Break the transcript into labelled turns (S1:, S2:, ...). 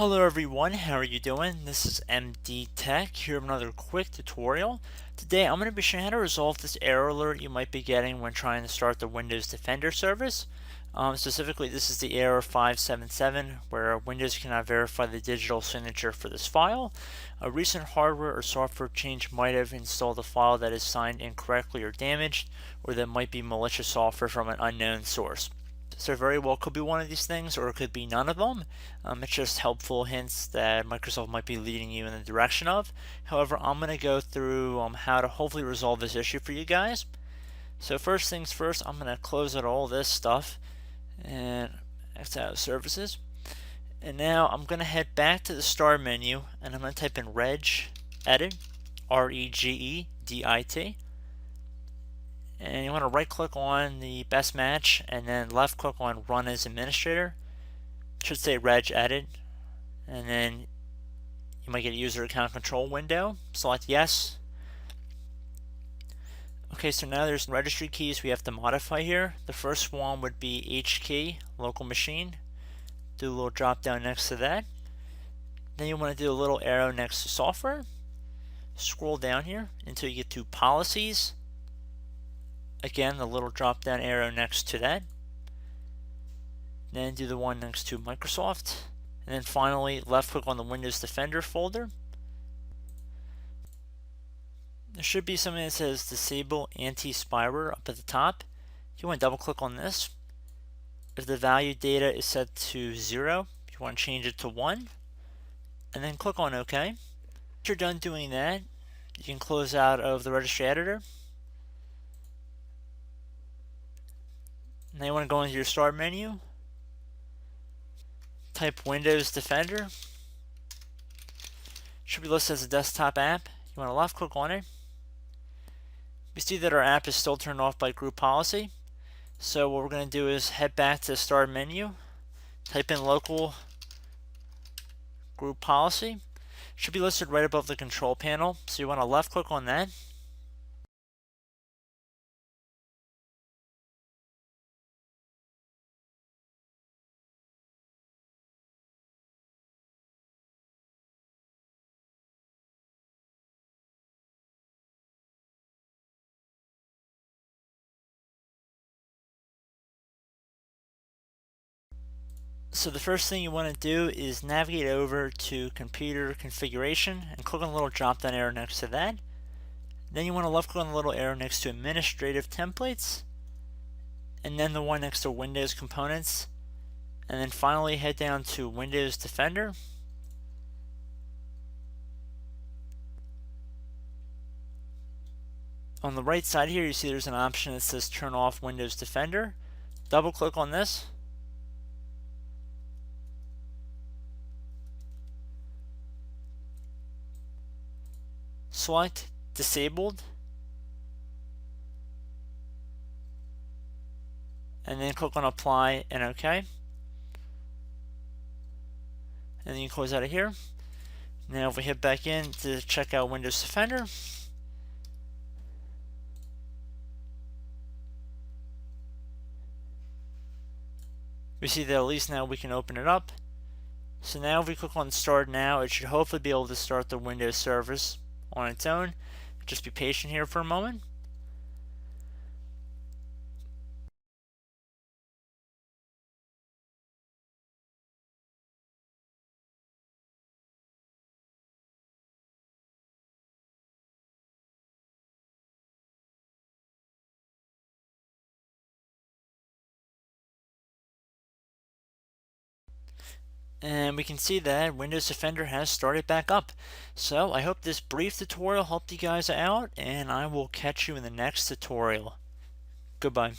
S1: Hello everyone, how are you doing? This is MD Tech here with another quick tutorial. Today I'm going to be showing how to resolve this error alert you might be getting when trying to start the Windows Defender service. Specifically, this is the error 577 where Windows cannot verify the digital signature for this file. A recent hardware or software change might have installed a file that is signed incorrectly or damaged, or that might be malicious software from an unknown source. So very well could be one of these things, or it could be none of them. It's just helpful hints that Microsoft might be leading you in the direction of. However, I'm going to go through how to hopefully resolve this issue for you guys. So first things first, I'm going to close out all this stuff and exit out of services. And now I'm going to head back to the start menu and I'm going to type in regedit, regedit. And you want to right click on the best match and then left click on run as administrator. It should say regedit, and then you might get a user account control window. Select yes. Okay, so now there's registry keys we have to modify here. The first one would be H key, local machine. Do a little drop down next to that. Then you want to do a little arrow next to software. Scroll down here until you get to policies. Again, the little drop down arrow next to that. Then do the one next to Microsoft. And then finally, left click on the Windows Defender folder. There should be something that says disable anti-spyware up at the top. You want to double click on this. If the value data is set to 0, you want to change it to 1. And then click on OK. Once you're done doing that, you can close out of the registry editor. Now you want to go into your start menu, type Windows Defender. Should be listed as a desktop app. You want to left click on it. We see that our app is still turned off by group policy. So what we're going to do is head back to the start menu, type in local group policy. Should be listed right above the control panel. So you want to left click on that. So the first thing you want to do is navigate over to computer configuration and click on the little drop down arrow next to that. Then you want to left click on the little arrow next to administrative templates, and then the one next to Windows components, and then finally head down to Windows Defender. On the right side here you see there's an option that says turn off Windows Defender. Double click on this. Select disabled, and then click on apply and OK. And then you close out of here. Now if we hit back in to check out Windows Defender, we see that at least now we can open it up. So now if we click on start now, it should hopefully be able to start the Windows service on its own. Just be patient here for a moment. And we can see that Windows Defender has started back up. So I hope this brief tutorial helped you guys out, and I will catch you in the next tutorial. Goodbye.